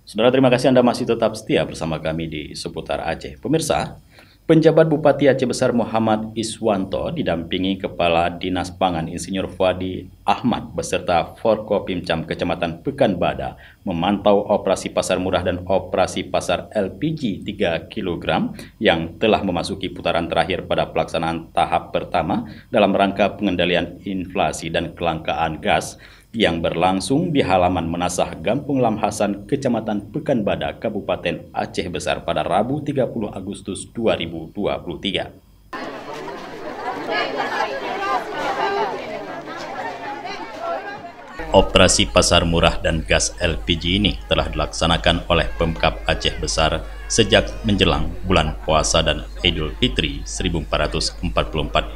Saudara, terima kasih Anda masih tetap setia bersama kami di seputar Aceh. Pemirsa, penjabat Bupati Aceh Besar Muhammad Iswanto didampingi Kepala Dinas Pangan Insinyur Fuadi Ahmad beserta Forkopimcam Kecamatan Pekanbadak memantau operasi pasar murah dan operasi pasar LPG 3 kg yang telah memasuki putaran terakhir pada pelaksanaan tahap pertama dalam rangka pengendalian inflasi dan kelangkaan gas yang berlangsung di halaman Menasah Gampung Lam Hasan, Kecamatan Pekanbadak, Kabupaten Aceh Besar pada Rabu 30 Agustus 2023. Operasi pasar murah dan gas LPG ini telah dilaksanakan oleh Pemkab Aceh Besar sejak menjelang bulan puasa dan Idul Fitri 1444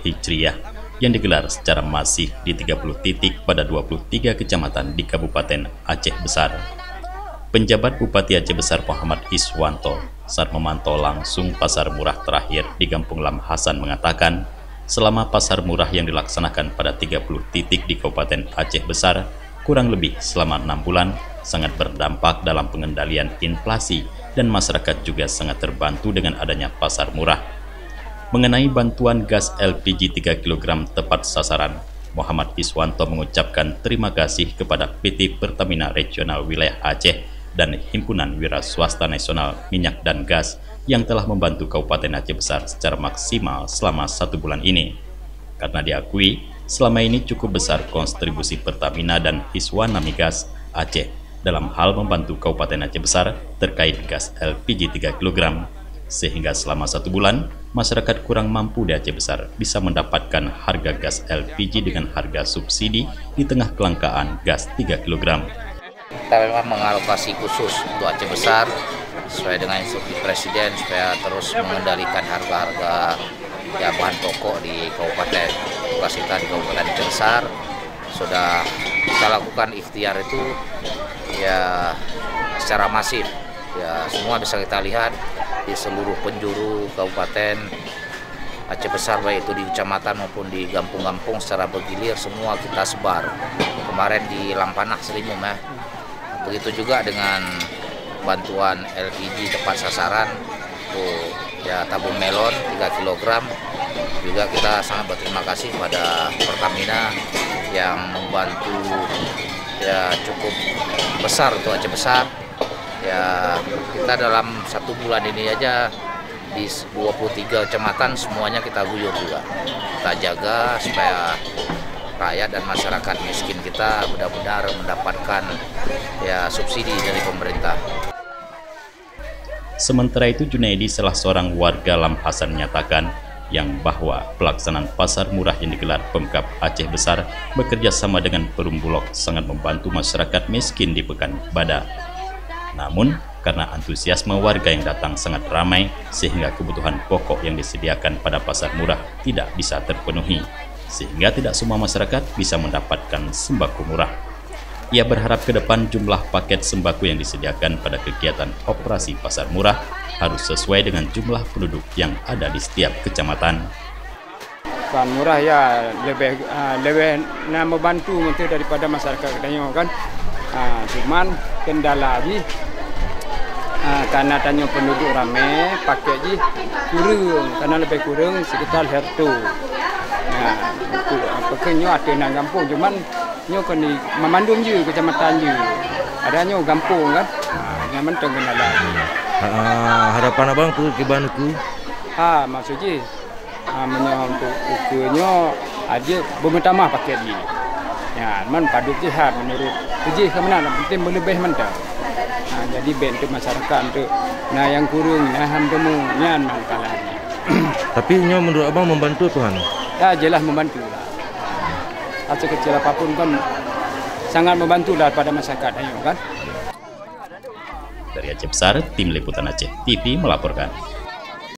Hijriah yang digelar secara masif di 30 titik pada 23 kecamatan di Kabupaten Aceh Besar. Penjabat Bupati Aceh Besar Muhammad Iswanto saat memantau langsung pasar murah terakhir di Kampung Lam Hasan mengatakan, selama pasar murah yang dilaksanakan pada 30 titik di Kabupaten Aceh Besar kurang lebih selama 6 bulan sangat berdampak dalam pengendalian inflasi dan masyarakat juga sangat terbantu dengan adanya pasar murah. Mengenai bantuan gas LPG 3 kg tepat sasaran, Muhammad Iswanto mengucapkan terima kasih kepada PT Pertamina Regional Wilayah Aceh dan Himpunan Wira Swasta Nasional Minyak dan Gas yang telah membantu Kabupaten Aceh Besar secara maksimal selama 1 bulan ini. Karena diakui, selama ini cukup besar kontribusi Pertamina dan Hiswana Migas Aceh dalam hal membantu Kabupaten Aceh Besar terkait gas LPG 3 kg. Sehingga selama 1 bulan, masyarakat kurang mampu di Aceh Besar bisa mendapatkan harga gas LPG dengan harga subsidi di tengah kelangkaan gas 3 kg. Kita memang mengalokasi khusus untuk Aceh Besar sesuai dengan instruksi Presiden supaya terus mengendalikan harga-harga bahan pokok di Kabupaten. Tugas kita di Kabupaten Aceh Besar sudah kita lakukan ikhtiar itu ya secara masif. Ya, semua bisa kita lihat di seluruh penjuru Kabupaten Aceh Besar, baik itu di kecamatan maupun di kampung-kampung secara bergilir semua kita sebar. Kemarin di Lampanah Selimum ya. Begitu juga dengan bantuan LPG tepat sasaran untuk ya tabung melon 3 kg. Juga kita sangat berterima kasih kepada Pertamina yang membantu ya cukup besar untuk Aceh Besar. Ya, kita dalam 1 bulan ini aja di 23 kecamatan semuanya kita guyur juga. Kita jaga supaya rakyat dan masyarakat miskin kita benar-benar mendapatkan ya subsidi dari pemerintah. Sementara itu, Junaidi, salah seorang warga Lam Hasan, menyatakan bahwa pelaksanaan pasar murah yang digelar Pemkab Aceh Besar bekerja sama dengan Perum Bulog sangat membantu masyarakat miskin di Pekanbadak. Namun, karena antusiasme warga yang datang sangat ramai, sehingga kebutuhan pokok yang disediakan pada pasar murah tidak bisa terpenuhi, sehingga tidak semua masyarakat bisa mendapatkan sembako murah. Ia berharap ke depan jumlah paket sembako yang disediakan pada kegiatan operasi pasar murah harus sesuai dengan jumlah penduduk yang ada di setiap kecamatan. Pasar murah ya lebih membantu untuk daripada masyarakat katanya kan. Cuman kendala lagi karena tanya penduduk ramai pakai je kurang, karena lebih kurang sekitar hertu. Pekenyo ada nang kampung cuman nyo kena memandung je kecamatan je. Adanya kampung kan. Nyaman kendala. Harapan abang tu kiban ku. Maksud je untuk ukurnya ada bertamah pakai dia. Ya, man paduk jihad menurut tujuh ke mana penting berlebih mentah. Jadi bentuk masyarakat untuk yang kurang ham temu nyan kalah. Tapi nyo menurut abang membantu Tuhan. Ya jelas membantu lah. Kecil apapun kan sangat membantu lah pada masyarakat ayo kan. Dari Aceh Besar, Tim Liputan Aceh TV melaporkan.